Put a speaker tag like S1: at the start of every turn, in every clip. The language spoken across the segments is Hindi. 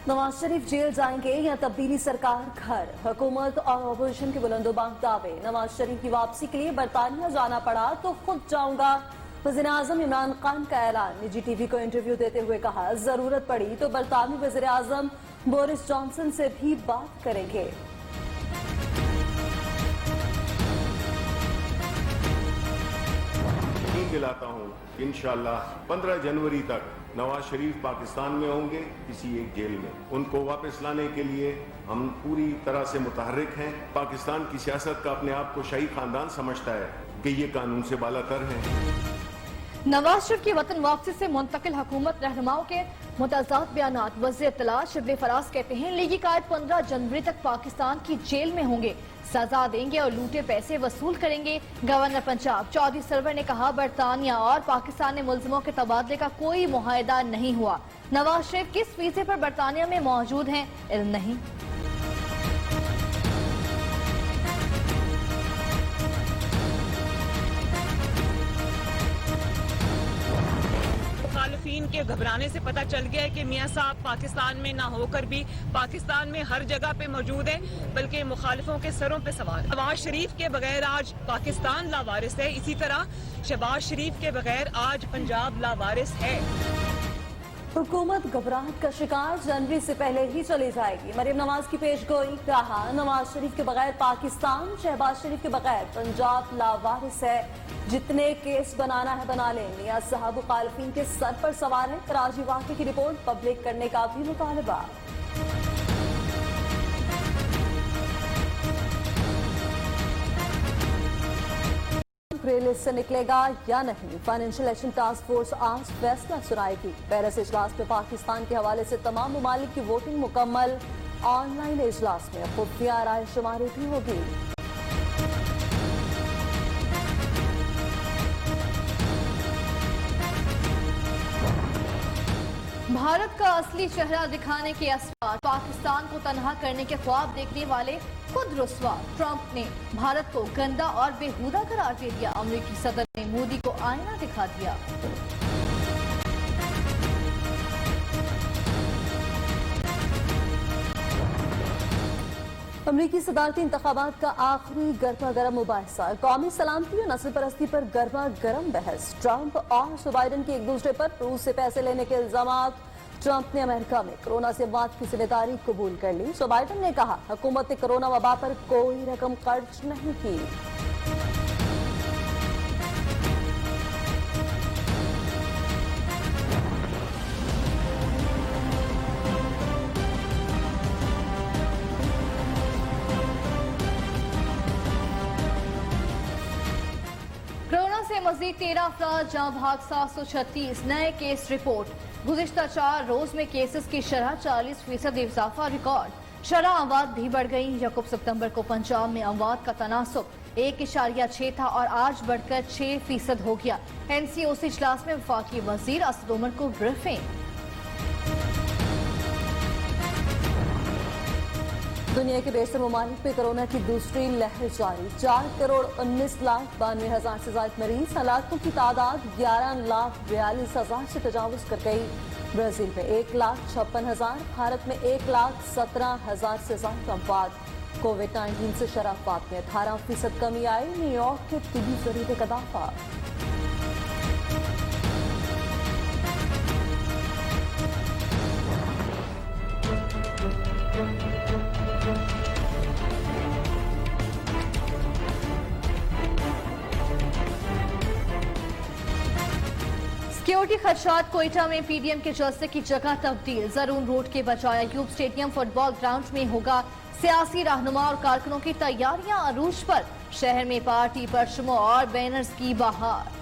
S1: नवाज शरीफ जेल जाएंगे या तब्दीली सरकार घर। हुकूमत और अपोजिशन के बुलंदोबांग दावे। नवाज शरीफ की वापसी के लिए बरतानिया जाना पड़ा तो खुद जाऊंगा। वज़ीर-ए-आज़म इमरान खान का ऐलान। निजी टीवी को इंटरव्यू देते हुए कहा, जरूरत पड़ी तो बरतानवी वज़ीर-ए-आज़म बोरिस जॉनसन से भी बात करेंगे।
S2: दिलाता हूं कि इंशाअल्लाह 15 जनवरी तक नवाज शरीफ पाकिस्तान में होंगे, किसी एक जेल में। उनको वापस लाने के लिए हम पूरी तरह से मुतहर्रिक हैं। पाकिस्तान की सियासत का अपने आप को शाही खानदान समझता है कि ये कानून से बालातर है।
S3: नवाज शरीफ की वतन वापसी से मुंतकिल हुकूमत रहनुमाओं के मुतज़ाद बयानात। वज़ीर इत्तलात शिबली फराज कहते हैं, लीगी कायद 15 जनवरी तक पाकिस्तान की जेल में होंगे, सजा देंगे और लूटे पैसे वसूल करेंगे। गवर्नर पंजाब चौधरी सरवर ने कहा, बरतानिया और पाकिस्तान ने मुल्जिमों के तबादले का कोई मुआहिदा नहीं हुआ। नवाज शरीफ किस वीजे पर बरतानिया में मौजूद हैं, इल्म नहीं।
S4: मुखालिफिन के घबराने से पता चल गया है कि मियां साहब पाकिस्तान में ना होकर भी पाकिस्तान में हर जगह पे मौजूद है, बल्कि मुखालिफों के सरों पे सवार। नवाज शरीफ के बगैर आज पाकिस्तान लावारिस है, इसी तरह शहबाज शरीफ के बगैर आज पंजाब लावारिस है।
S1: हुकूमत घबराहट का शिकार, जनवरी से पहले ही चली जाएगी। मरीम नवाज की पेशगोई। कहा, नवाज शरीफ के बगैर पाकिस्तान, शहबाज शरीफ के बगैर पंजाब लावारिस है। जितने केस बनाना है बना लें। मियां साहब मुखालिफिन के सर पर सवार है। कराची वाक़े की रिपोर्ट पब्लिक करने का भी मुतालबा। ग्रे लिस्ट से निकलेगा या नहीं, फाइनेंशियल एक्शन टास्क फोर्स आज फैसला सुनाएगी। पेरिस इजलास में पाकिस्तान के हवाले से तमाम ममालिक की वोटिंग मुकम्मल। ऑनलाइन इजलास में खुफिया राय शुमारी भी होगी।
S3: भारत का असली चेहरा दिखाने के असरार। पाकिस्तान को तनहा करने के ख्वाब देखने वाले खुद रुस्वा। ट्रंप ने भारत को गंदा और बेहुदा करार दे दिया। अमेरिकी सदर ने मोदी को आईना दिखा दिया।
S1: अमरीकी सदारती इंतखाबात का आखिरी गर्मा गर्म मुबाहिसा। कौमी सलामती और नस्ल परस्ती पर गर्मा गर्म बहस। ट्रंप और जो बाइडन की एक दूसरे पर रूस से पैसे लेने के इल्जाम। ट्रंप ने अमेरिका में कोरोना से मौत की जिम्मेदारी कबूल कर ली। जो बाइडन ने कहा, हुकूमत ने कोरोना वबा पर कोई रकम खर्च नहीं की।
S3: मजीद 13 अफराद जहां भाग 736 नए केस रिपोर्ट। गुज़िश्ता 4 रोज में केसेस की शरह 40% इजाफा रिकॉर्ड। शरह अमवात भी बढ़ गई। यकूब सितंबर को पंजाब में अमवात का तनासुब 1.6 था और आज बढ़कर 6% हो गया। NCOC इजलास में वफाकी वजीर असद उमर को ब्रीफिंग।
S1: दुनिया के बेशतर ममालिक में कोरोना की दूसरी लहर जारी। 4,19,92,000 से ज्यादा मरीज। हलाकों की तादाद 11,42,000 से तजावुज कर गई। ब्राजील में 1,56,000, भारत में 1,17,000 से ज्यादा अमवात। कोविड-19 से शराफात में 18% कमी आई। न्यूयॉर्क के तिबी जरीबे का दावा।
S3: सिक्योरिटी खदशात। कोयटा में PDM के जलसे की जगह तब्दील। जरून रोड के बजाय अयूब स्टेडियम फुटबॉल ग्राउंड में होगा। सियासी रहनुमा और कारकुनों की तैयारियां अरूज पर। शहर में पार्टी परचमों और बैनर्स की बहार।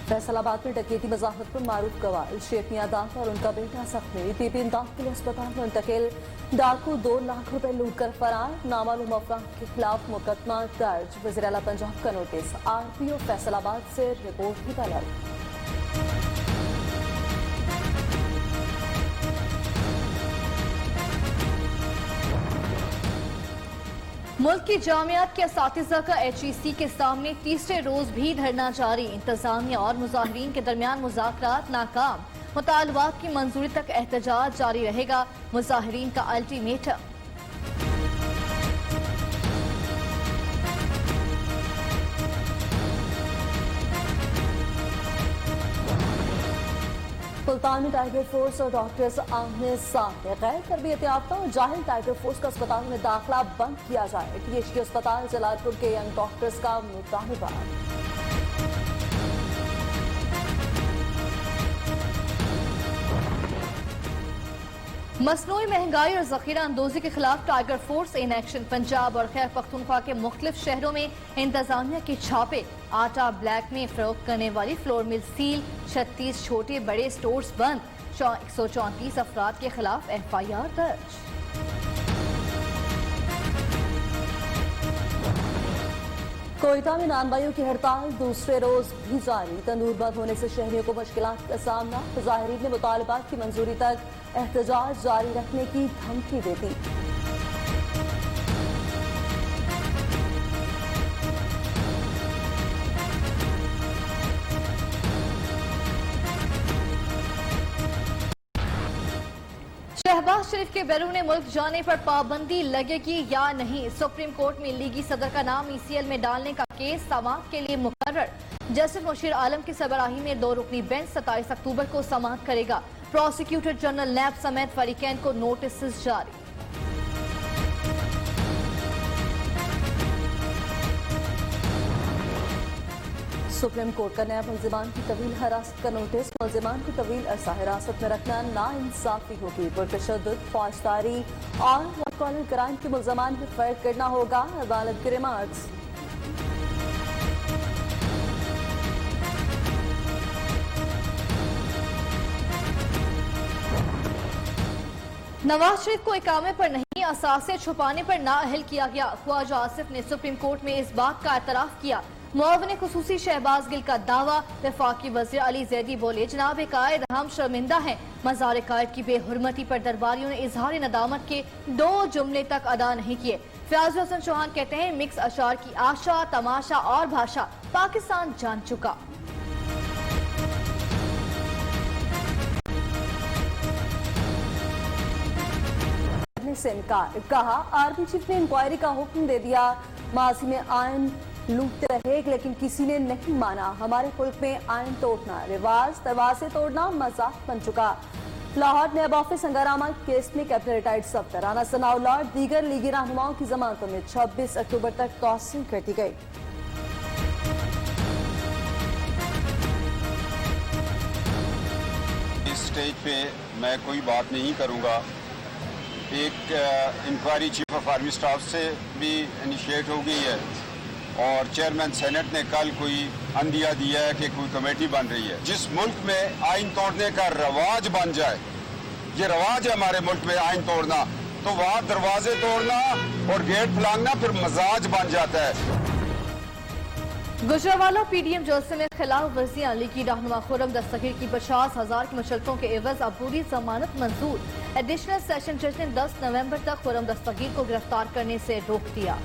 S1: फैसलाबाद में डकैती मजाहमत पर मारूफ गवाह शेख मियादाद और उनका बेटा जख्मी। पीपी इमदाद के लिए अस्पताल मुंतकिल। डाकू 2 लाख रुपए लूट कर फरार। नामालूम अफराद के खिलाफ मुकदमा दर्ज। वज़ीर आला पंजाब का नोटिस। RPO फैसलाबाद से रिपोर्ट भी तलब।
S3: मुल्क की जामियात के असातिज़ा का HEC के सामने तीसरे रोज भी धरना जारी। इंतजामिया और मुजाहिरीन के दरमियान मुज़ाकरात नाकाम। मुतालबात की मंजूरी तक एहतजाज जारी रहेगा। मुजाहिरीन का अल्टीमेटम।
S1: सुल्तान में टाइगर फोर्स और डॉक्टर्स आमने सामने। गैर तरबियत याफ्ता और जाहिल टाइगर फोर्स का अस्पताल में दाखिला बंद किया जाए। PHQ अस्पताल जलालपुर के यंग डॉक्टर्स का मुतालबा।
S3: मसनूई महंगाई और जखीरा अंदोजी के खिलाफ tiger force in action. Punjab और खैर पख्तूनख्वा के मुख्तलिफ शहरों में इंतजामिया के छापे। आटा ब्लैक में फरोख्त करने वाली फ्लोर मिल सील। 36 छोटे बड़े स्टोर्स बंद। 134 अफराद के खिलाफ FIR दर्ज।
S1: कोयटा में नानबाइयों की हड़ताल दूसरे रोज भी जारी। तंदूर बंद होने से शहरियों को मुश्किलात का सामना। मुजाहिरीन ने मुतालबात की मंजूरी तक एहतजाज जारी रखने की धमकी दे दी।
S3: शहबाज शरीफ के बैरून मुल्क जाने पर पाबंदी लगेगी या नहीं। सुप्रीम कोर्ट में लीगी सदर का नाम ECL में डालने का केस समाअत के लिए मुकर्रर। जस्टिस मुशीर आलम की सरबराही में 2 रुकनी बेंच 27 अक्टूबर को समाअत करेगा। प्रोसिक्यूटर जनरल नैब समेत फरीकैन को नोटिस जारी।
S1: सुप्रीम कोर्ट का नैब मुल्जिमान की तवील हिरासत का नोटिस। मुल्जिमान को तवील अरसा हिरासत में रखना नाइंसाफी होगी। पुरतशद्दुद, फौजदारी और व्हाइट कॉलर क्राइम के मुल्जिमान में फर्क करना होगा। अदालत के रिमार्क्स।
S3: नवाज शरीफ को इकामे पर नहीं, असासे छुपाने पर नाअहल किया गया। ख्वाजा आसिफ ने सुप्रीम कोर्ट में इस बात का एतराफ किया। मुआविन खुसूसी शहबाज गिल का दावा। वफाकी वज़ीर अली जैदी बोले, जनाब कायद हम शर्मिंदा हैं। मज़ार कायद की बेहुरमती पर दरबारियों ने इजहार नदामत के 2 जुमले तक अदा नहीं किए। फयाज हसन चौहान कहते हैं, मिक्स अशार की आशा, तमाशा और भाषा पाकिस्तान जान चुका।
S1: से इनकार। कहा, आर्मी चीफ ने इंक्वायरी का हुक्म दे दिया। माजी में आयन लूटते रहे लेकिन किसी ने नहीं माना। हमारे मुल्क में आयन तोड़ना रिवाज, दरवाजे तोड़ना मजाक बन चुका। लाहौर नैब ऑफिस हंगामा केस में कैप्टन रिटायर्ड सफदर राना सनाउल्लाह और दीगर लीगी रहनुमाओं की जमानतों में 26 अक्टूबर तक तौसील कर दी गई।
S5: इस स्टेज पे मैं कोई बात नहीं करूंगा। एक inquiry chief of army staff से भी इनिशिएट हो गई है और चेयरमैन सेनेट ने कल कोई अंदिया दिया है कि कोई कमेटी बन रही है। जिस मुल्क में आइन तोड़ने का रवाज बन जाए, ये रवाज है हमारे मुल्क में आइन तोड़ना, तो वहाँ दरवाजे तोड़ना और गेट फलांगना फिर मजाज बन जाता है।
S3: गुजरावाला PDM जलसे में खिलाफ वर्जियां। लीगी रहनुमा खुर्रम दस्तगीर की 50,000 की मुशर्रफों के एवज अबूरी जमानत मंजूर। एडिशनल सेशन जज ने 10 नवंबर तक खुर्रम दस्तगीर को गिरफ्तार करने से रोक दिया।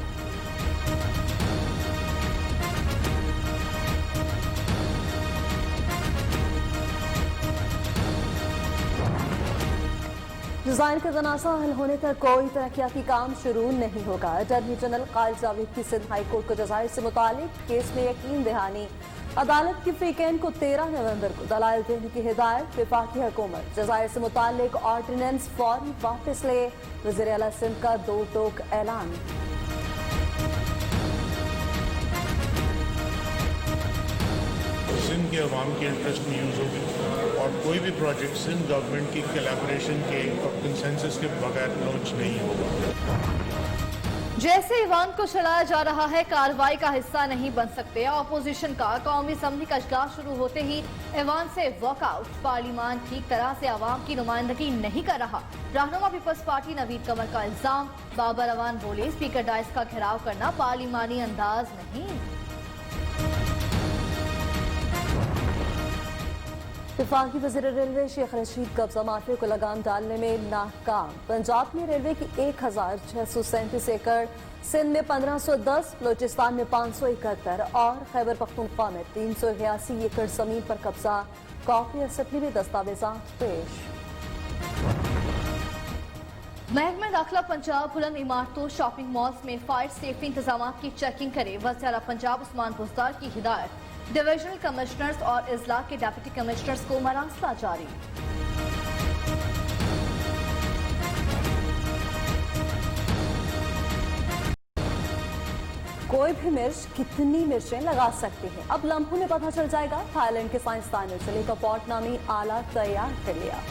S1: डिजाइन का तनाज़ा हल होने तक कोई तरक्याती काम शुरू नहीं होगा। अटॉर्नी जनरल कायल जावेद की सिंध हाई कोर्ट को जजायर से मुतालिक केस में यकीन दहानी। अदालत की फ्रीकैन को 13 नवंबर को दलाइल देने की हिदायत। वफाकी हुकूमत जजायर से मुतालिक ऑर्डिनेंस फौरन वापस ले। वज़ीर आला सिंध का 2 टोक ऐलान।
S6: सिंध के अवाम के इंटरेस्ट में यूज़ होगी और कोई भी प्रोजेक्ट सिंध गवर्नमेंट की कोलैबोरेशन के और कंसेंसस के बगैर लॉन्च नहीं होगा।
S3: जैसे ईवान को चलाया जा रहा है, कार्रवाई का हिस्सा नहीं बन सकते। अपोजिशन का कौमी असम्बली का इजलास शुरू होते ही ईवान से वॉकआउट। पार्लियामान ठीक तरह से आवाम की नुमाइंदगी नहीं कर रहा। रहनुमा पीपल्स पार्टी नवीद कमर का इल्जाम। बाबर अवान बोले, स्पीकर डाइस का घेराव करना पार्लिमानी अंदाज नहीं।
S1: वफाकी वज़ीर रेलवे शेख रशीद कब्जा माफिया को लगाम डालने में नाकाम। पंजाब में रेलवे की 1637 एकड़, सिंध में 1510, बलूचिस्तान में 571 और खैबर पख्तूनख्वा में 381 एकड़ जमीन पर कब्जा। कॉपी असम्बली में दस्तावेजात पेश।
S3: महकमा दाखिला पंजाब बुलंद इमारतों, शॉपिंग मॉल्स में फायर सेफ्टी इंतजाम की चेकिंग करे। वज़ीर आला पंजाब उस्मान बुज़दार की हिदायत। डिविजनल कमिश्नर्स और इजला के डिप्टी कमिश्नर्स को मरासला जारी।
S1: कोई भी मिर्च कितनी मिर्चें लगा सकते हैं, अब लम्हों में पता चल जाएगा। थाईलैंड के साइंसदान ने सिलिका पॉट नामी आला तैयार कर लिया।